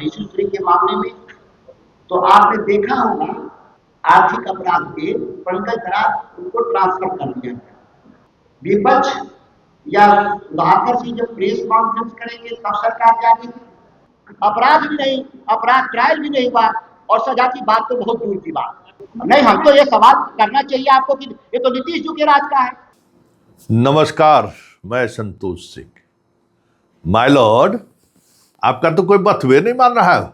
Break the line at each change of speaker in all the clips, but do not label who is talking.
और ऋषि श्री के मामले में तो आपने देखा होगा आर्थिक अपराध के पंकज धराज उनको ट्रांसफर कर दिया गया। विपक्ष या सुधाकर सिंह जब प्रेस कॉन्फ्रेंस करेंगे तब सरकार जाएगी। अपराध भी नहीं, अपराध ट्रायल भी नहीं हुआ और सजा की बात तो बहुत दूर की बात। नहीं, हम तो ये सवाल करना चाहिए आपको कि ये तो नीतीश जी के राज का है।
नमस्कार, मैं संतोष सिंह। माय लॉर्ड, आपका तो कोई बथवे नहीं मान रहा है।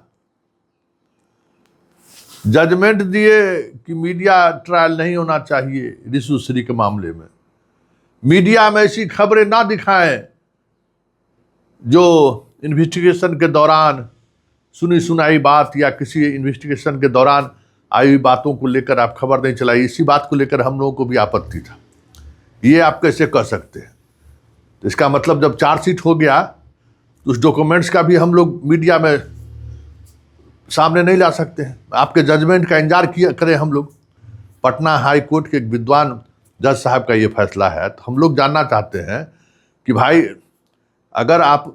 जजमेंट दिए कि मीडिया ट्रायल नहीं होना चाहिए ऋषि श्री के मामले में। मीडिया में ऐसी खबरें ना दिखाएं जो इन्वेस्टिगेशन के दौरान सुनी सुनाई बात या किसी इन्वेस्टिगेशन के दौरान आई हुई बातों को लेकर आप खबर नहीं चलाई। इसी बात को लेकर हम लोगों को भी आपत्ति था। ये आप कैसे कह सकते हैं? तो इसका मतलब जब चार्जशीट हो गया तो उस डॉक्यूमेंट्स का भी हम लोग मीडिया में सामने नहीं ला सकते हैं। आपके जजमेंट का इंतजार किया करें हम लोग। पटना हाई कोर्ट के एक विद्वान जज साहब का ये फैसला है, तो हम लोग जानना चाहते हैं कि भाई अगर आप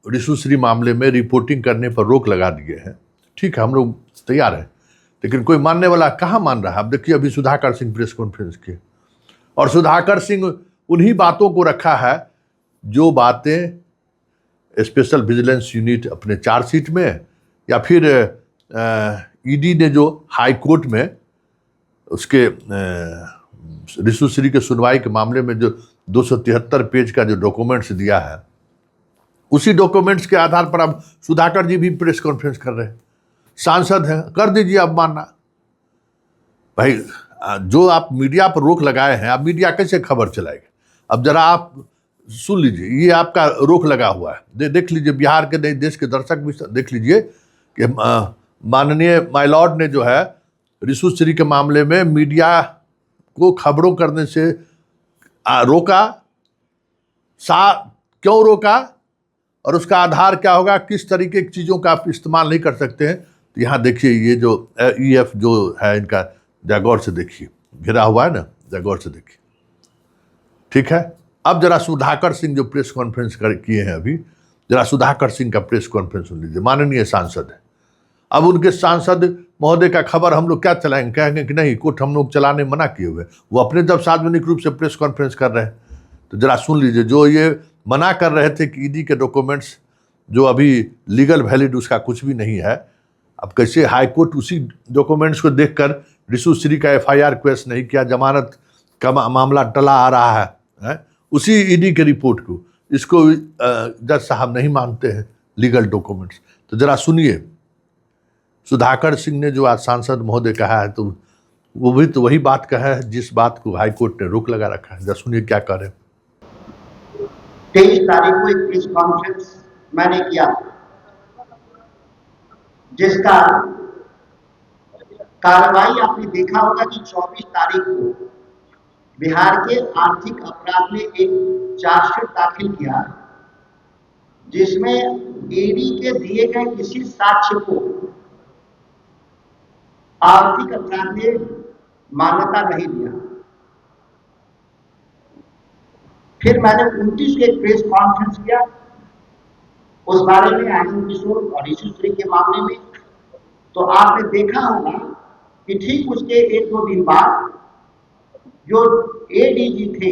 ऋषि श्री मामले में रिपोर्टिंग करने पर रोक लगा दिए हैं, ठीक है, हम लोग तैयार हैं, लेकिन कोई मानने वाला कहाँ मान रहा है? अब देखिए, अभी सुधाकर सिंह प्रेस कॉन्फ्रेंस की, और सुधाकर सिंह उन्हीं बातों को रखा है जो बातें स्पेशल विजिलेंस यूनिट अपने चार्जशीट में या फिर ईडी ने जो हाई कोर्ट में उसके ऋषि श्री के सुनवाई के मामले में जो 273 पेज का जो डॉक्यूमेंट्स दिया है, उसी डॉक्यूमेंट्स के आधार पर अब सुधाकर जी भी प्रेस कॉन्फ्रेंस कर रहे हैं। सांसद हैं, कर दीजिए। अब मानना भाई, जो आप मीडिया पर रोक लगाए हैं, अब मीडिया कैसे खबर चलाएगा? अब जरा आप सुन लीजिए, ये आपका रोक लगा हुआ है। देख लीजिए, बिहार के नहीं, देश के दर्शक भी देख लीजिए कि माननीय माय लॉर्ड ने जो है ऋषि श्री के मामले में मीडिया को खबरों करने से रोका। क्यों रोका और उसका आधार क्या होगा, किस तरीके की चीज़ों का आप इस्तेमाल नहीं कर सकते हैं? तो यहाँ देखिए, ये जो EF जो है इनका जागौर से देखिए, घिरा हुआ है ना, जागौर से देखिए, ठीक है। अब जरा सुधाकर सिंह जो प्रेस कॉन्फ्रेंस किए हैं अभी, जरा सुधाकर सिंह का प्रेस कॉन्फ्रेंस सुन लीजिए। माननीय सांसद है, अब उनके सांसद महोदय का खबर हम लोग क्या चलाएंगे? कहेंगे कि नहीं, कोर्ट हम लोग चलाने मना किए हुए। वो अपने जब सार्वजनिक रूप से प्रेस कॉन्फ्रेंस कर रहे हैं, तो जरा सुन लीजिए। जो ये मना कर रहे थे कि ईडी के डॉक्यूमेंट्स जो अभी लीगल वैलिड उसका कुछ भी नहीं है, अब कैसे हाई कोर्ट उसी डॉक्यूमेंट्स को देखकर ऋषि श्री का FIR केस नहीं किया, जमानत का मामला टला आ रहा है उसी ईडी के रिपोर्ट को, इसको जज साहब नहीं मानते हैं लीगल डॉक्यूमेंट्स। तो जरा सुनिए, सुधाकर सिंह ने जो आज सांसद महोदय कहा है, तो वो भी तो वही बात कहा है जिस बात को हाई कोर्ट ने रोक लगा रखा है। जरा सुनिए क्या कर रहे हैं।
23 तारीख को एक प्रेस कॉन्फ्रेंस मैंने किया, जिसका कार्रवाई आपने देखा होगा कि 24 तारीख को बिहार के आर्थिक अपराध में एक चार्जशीट दाखिल किया, जिसमें ईडी के दिए गए किसी साक्ष्य को आर्थिक अपराध ने मान्यता नहीं दिया। फिर मैंने 29 के प्रेस कॉन्फ्रेंस किया उस बारे में, आनंद किशोर और ऋषि श्री के मामले में। तो आपने देखा होगा कि ठीक उसके 1-2 दिन बाद जो ADG थे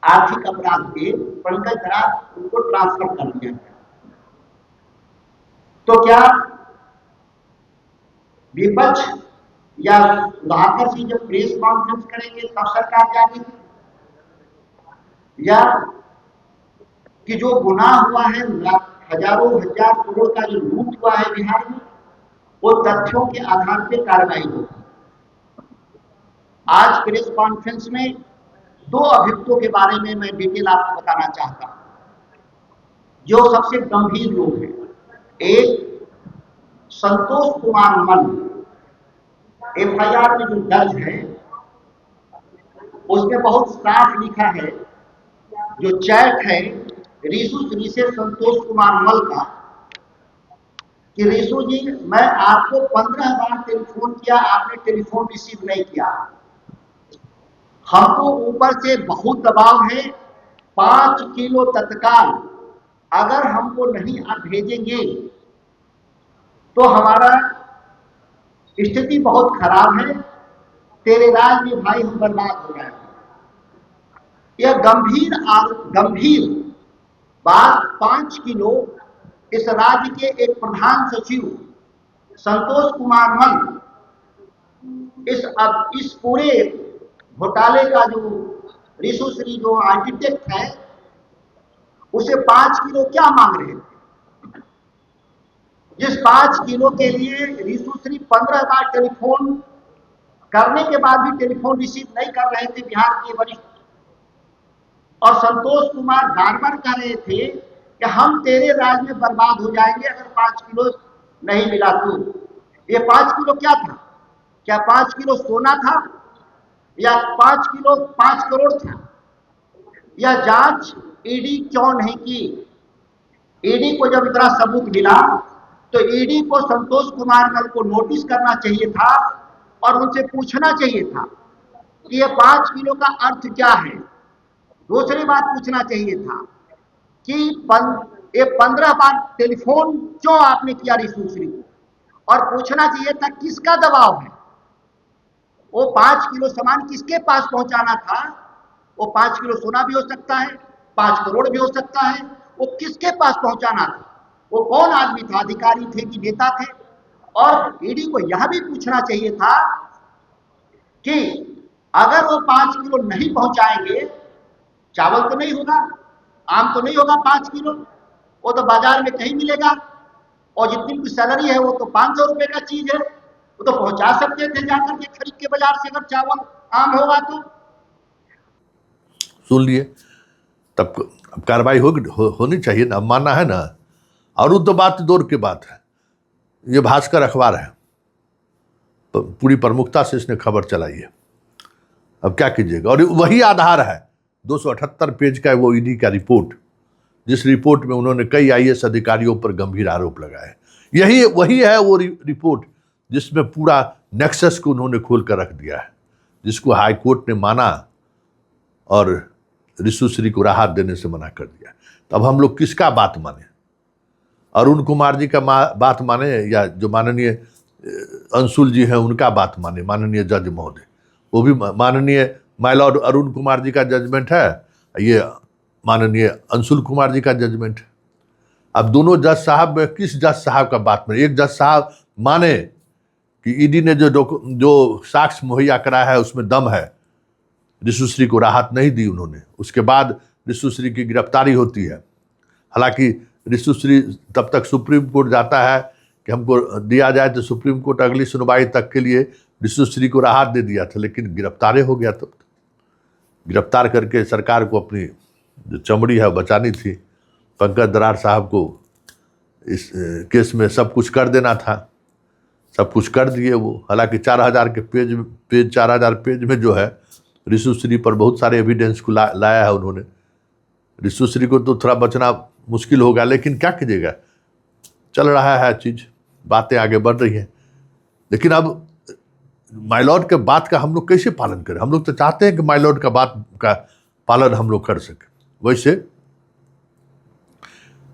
आर्थिक अपराध के, पंकज धराज, उनको ट्रांसफर कर दिया गया। तो क्या विपक्ष या सुधाकर सिंह जब प्रेस कॉन्फ्रेंस करेंगे तब सरकार जाएगी? या कि जो गुनाह हुआ है, हजारों हजार करोड़ का जो लूट हुआ है बिहार में, वो तथ्यों के आधार पर कार्रवाई होगी। आज प्रेस कॉन्फ्रेंस में 2 अभियुक्तों के बारे में मैं डिटेल आपको बताना चाहता हूं, जो सबसे गंभीर लोग हैं। एक संतोष कुमार मल, FIR में जो दर्ज है उसमें बहुत साफ लिखा है, जो चैट है ऋषि श्री से संतोष कुमार मल का, कि ऋषि जी, मैं आपको 15 बार टेलीफोन किया, आपने टेलीफोन रिसीव नहीं किया। हमको ऊपर से बहुत दबाव है, 5 किलो तत्काल अगर हमको नहीं आप भेजेंगे तो हमारा स्थिति बहुत खराब है, तेरे राज में भाई हम बर्बाद हो रहे हैं। यह गंभीर बात 5 किलो इस राज्य के एक प्रधान सचिव संतोष कुमार मन इस पूरे घोटाले का जो रिशुश्री जो आर्किटेक्ट है, उसे 5 किलो क्या मांग रहे थे, जिस 5 किलो के लिए रिशुश्री 15 बार टेलीफोन करने के बाद भी टेलीफोन रिसीव नहीं कर रहे थे बिहार के वरिष्ठ, और संतोष कुमार बार बार कह रहे थे कि हम तेरे राज में बर्बाद हो जाएंगे अगर 5 किलो नहीं मिला तो। ये 5 किलो क्या था? क्या 5 किलो सोना था या 5 किलो 5 करोड़ था? यह जांच ईडी क्यों नहीं की? ईडी को जब इतना सबूत मिला तो ईडी को संतोष कुमार मल को नोटिस करना चाहिए था और उनसे पूछना चाहिए था कि ये 5 किलो का अर्थ क्या है। दूसरी बात पूछना चाहिए था कि ये 15 बार टेलीफोन क्यों आपने किया रिशुश्री को, और पूछना चाहिए था किसका दबाव है। वो 5 किलो सामान किसके पास पहुंचाना था? वो 5 किलो सोना भी हो सकता है, 5 करोड़ भी हो सकता है, वो किसके पास पहुंचाना था? वो कौन आदमी था? अधिकारी थे कि नेता थे? और ईडी को यह भी पूछना चाहिए था कि अगर वो 5 किलो नहीं पहुंचाएंगे, चावल तो नहीं होगा, आम तो नहीं होगा 5 किलो, वो तो बाजार में कहीं मिलेगा, और जितनी की सैलरी है वो तो 500 रुपए का चीज है, वो तो पहुंचा सकते थे जाकर के खरीद के बाजार से, अगर चावल आम होगा तो।
सुन लिए, तब कार्रवाई होनी चाहिए ना, मानना है ना। और वो तो बात दौर की बात है, ये भास्कर अखबार है, पूरी प्रमुखता से इसने खबर चलाई है, अब क्या कीजिएगा। और वही आधार है 278 पेज का वो ईडी का रिपोर्ट, जिस रिपोर्ट में उन्होंने कई आईएएस अधिकारियों पर गंभीर आरोप लगाए। वही है वो रिपोर्ट जिसमें पूरा नेक्सस को उन्होंने खोल कर रख दिया है, जिसको हाई कोर्ट ने माना और रिशुश्री को राहत देने से मना कर दिया। तब हम लोग किसका बात माने? अरुण कुमार जी का बात माने या जो माननीय अंशुल जी हैं उनका बात माने, माननीय जज महोदय? वो भी माननीय माय लॉर्ड अरुण कुमार जी का जजमेंट है, ये माननीय अंशुल कुमार जी का जजमेंट है। अब दोनों जज साहब में किस जज साहब का बात माने? एक जज साहब माने कि ईडी ने जो साक्ष्य मुहैया कराया है उसमें दम है, रिशुश्री को राहत नहीं दी उन्होंने, उसके बाद रिशुश्री की गिरफ्तारी होती है। हालांकि रिशुश्री तब तक सुप्रीम कोर्ट जाता है कि हमको दिया जाए, तो सुप्रीम कोर्ट अगली सुनवाई तक के लिए रिशुश्री को राहत दे दिया था, लेकिन गिरफ्तार हो गया। तब गिरफ्तार करके सरकार को अपनी जो चमड़ी है बचानी थी, पंकज दरार साहब को इस केस में सब कुछ कर देना था, सब कुछ कर दिए वो। हालांकि 4000 के पेज 4000 पेज में जो है रिशुश्री पर बहुत सारे एविडेंस को लाया है उन्होंने। रिशुश्री को तो थोड़ा बचना मुश्किल होगा, लेकिन क्या कीजिएगा, चल रहा है चीज़, बातें आगे बढ़ रही हैं। लेकिन अब माइलॉर्ड के बात का हम लोग कैसे पालन करें? हम लोग तो चाहते हैं कि माइलॉर्ड का बात का पालन हम लोग कर सकें। वैसे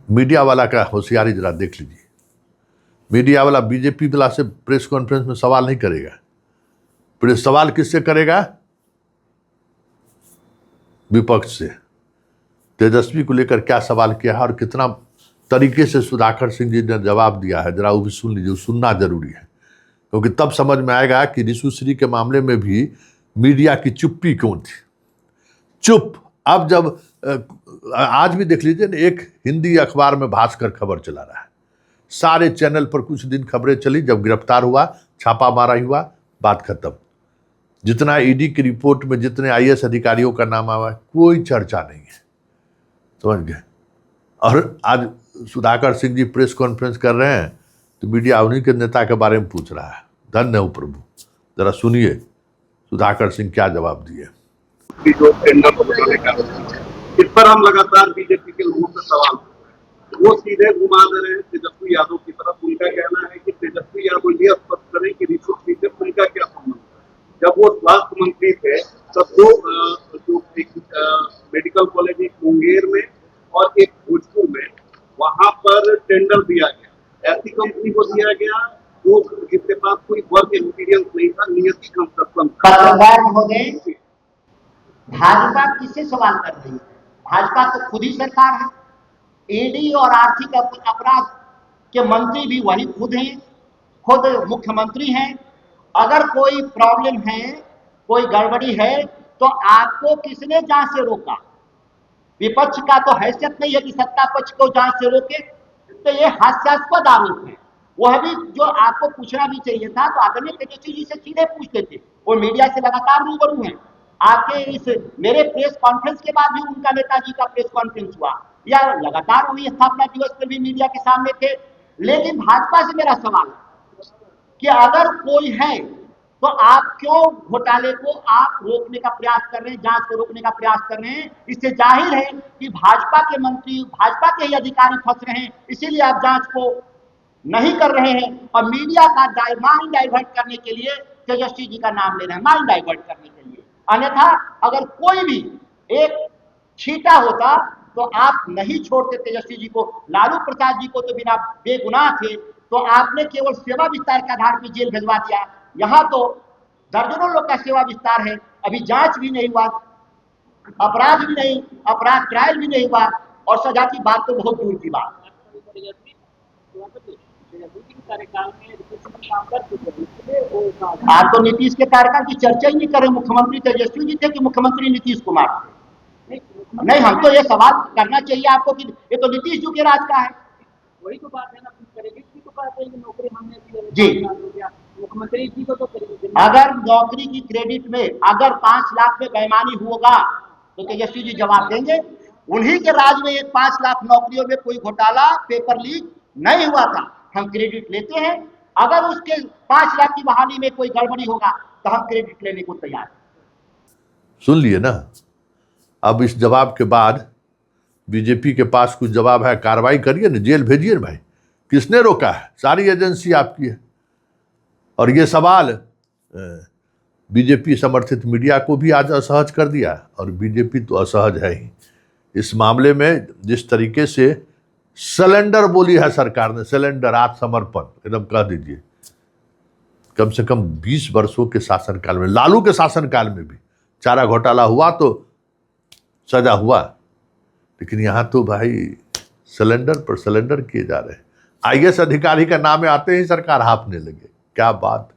मीडिया वाला का होशियारी जरा देख लीजिए। मीडिया वाला बीजेपी वाला से प्रेस कॉन्फ्रेंस में सवाल नहीं करेगा। सवाल किससे करेगा? विपक्ष से। तेजस्वी को लेकर क्या सवाल किया है और कितना तरीके से सुधाकर सिंह जी ने जवाब दिया है, जरा वो भी सुन लीजिए, सुनना जरूरी है, क्योंकि तब समझ में आएगा कि रिशुश्री के मामले में भी मीडिया की चुप्पी क्यों थी। चुप। अब जब आज भी देख लीजिए, एक हिंदी अखबार में भास्कर खबर चला रहा है, सारे चैनल पर कुछ दिन खबरें चली, जब गिरफ्तार हुआ, छापामारा हुआ, बात खत्म। जितना ईडी की रिपोर्ट में जितने आईएएस अधिकारियों का नाम आया, कोई चर्चा नहीं है, समझ गए। और आज सुधाकर सिंह जी प्रेस कॉन्फ्रेंस कर रहे हैं तो मीडिया उन्हीं के नेता के बारे में पूछ रहा है। धन्य हो प्रभु। जरा सुनिए सुधाकर सिंह क्या जवाब दिए।
जो टेंडर को बनाने का इस पर हम लगातार बीजेपी के लोगों से सवाल, वो सीधे घुमा दे रहे हैं तेजस्वी यादव की तरफ। उनका कहना है कि तेजस्वी यादव ये स्पष्ट करें कि रिशुश्री से उनका क्या संबंध है। जब वो स्वास्थ्य मंत्री थे तब जो एक मेडिकल कॉलेज मुंगेर में और एक भोजपुर में, वहां पर टेंडर दिया गया। ऐसी कंपनी को दिया गया जो जिसके पास कोई वर्क एक्सपीरियंस नहीं था, नियति कंस्ट्रक्शन।
पत्रकार महोदय, भाजपा किससे सवाल कर रही है? भाजपा तो खुद ही सरकार है। ईडी और आर्थिक अपराध के मंत्री भी वही खुद हैं, खुद मुख्यमंत्री हैं। अगर कोई प्रॉब्लम है, कोई गड़बड़ी है, तो आपको किसने जांच से रोका? विपक्ष का तो हैसियत नहीं है कि सत्ता पक्ष को जांच से रोके। तो ये हास्यास्पद आरोप है। वह भी जो आपको पूछना भी चाहिए था, तो आदरणीय तेजस्वी जी से सीधे पूछते थे। वो मीडिया से लगातार रूबरू हैं। आपके इस मेरे प्रेस कॉन्फ्रेंस के बाद भी उनका नेताजी का प्रेस कॉन्फ्रेंस हुआ, या लगातार वही स्थापना दिवस पर भी मीडिया के सामने थे। लेकिन भाजपा से मेरा सवाल है कि अगर कोई है तो आप क्यों घोटाले को आप रोकने का प्रयास कर रहे हैं, जांच को रोकने का प्रयास कर रहे हैं? इससे जाहिर है कि भाजपा के मंत्री, भाजपा के ही अधिकारी फंस रहे हैं, इसीलिए आप जांच को नहीं कर रहे हैं और मीडिया का माइंड डाइवर्ट करने के लिए तेजस्वी जी का नाम ले रहे हैं, माइंड डाइवर्ट करने के लिए। अन्यथा अगर कोई भी एक छींटा होता तो आप नहीं छोड़ते तेजस्वी जी को। लालू प्रसाद जी को तो बिना बेगुनाह थे, तो आपने केवल सेवा विस्तार के आधार पर जेल भिजवा दिया। यहाँ तो दर्जनों लोग का सेवा विस्तार है, अभी जांच भी नहीं हुआ, अपराध भी नहीं, अपराध ट्रायल भी नहीं हुआ, और सजा की बात तो बहुत दूर की बात। आप तो नीतीश के कार्यकाल की चर्चा ही नहीं करें। मुख्यमंत्री तेजस्वी जी थे कि मुख्यमंत्री नीतीश कुमार थे? नहीं, हम तो ये सवाल करना चाहिए आपको कि ये तो नीतीश जी के राज का है।
वही तो बात है ना, करेगी तो बात है कि नौकरी हमने दी
जी,
मुख्यमंत्री जी को तो करेगी।
अगर नौकरी की क्रेडिट में अगर 5 लाख में बेईमानी होगा तो तेजस्वी जी जवाब देंगे। उन्हीं के राज में 5 लाख नौकरियों में कोई घोटाला, पेपर लीक नहीं हुआ था, हम क्रेडिट लेते हैं। अगर उसके 5 लाख की बहाली में कोई गड़बड़ी होगा तो हम क्रेडिट लेने को तैयार हैं।
सुन लिए ना। अब इस जवाब के बाद बीजेपी के पास कुछ जवाब है, कार्रवाई करिए ना, जेल भेजिए ना भाई। किसने रोका है? सारी एजेंसी आपकी है। और ये सवाल बीजेपी समर्थित मीडिया को भी आज असहज कर दिया, और बीजेपी तो असहज है ही इस मामले में। जिस तरीके से सिलेंडर बोली है सरकार ने, सिलेंडर, आत्मसमर्पण एकदम कह दीजिए। कम से कम 20 वर्षों के शासनकाल में, लालू के शासनकाल में भी चारा घोटाला हुआ तो सजा हुआ, लेकिन यहाँ तो भाई सिलेंडर पर सिलेंडर किए जा रहे हैं। आईएएस अधिकारी का नाम आते ही सरकार हाँफने लगे। क्या बात।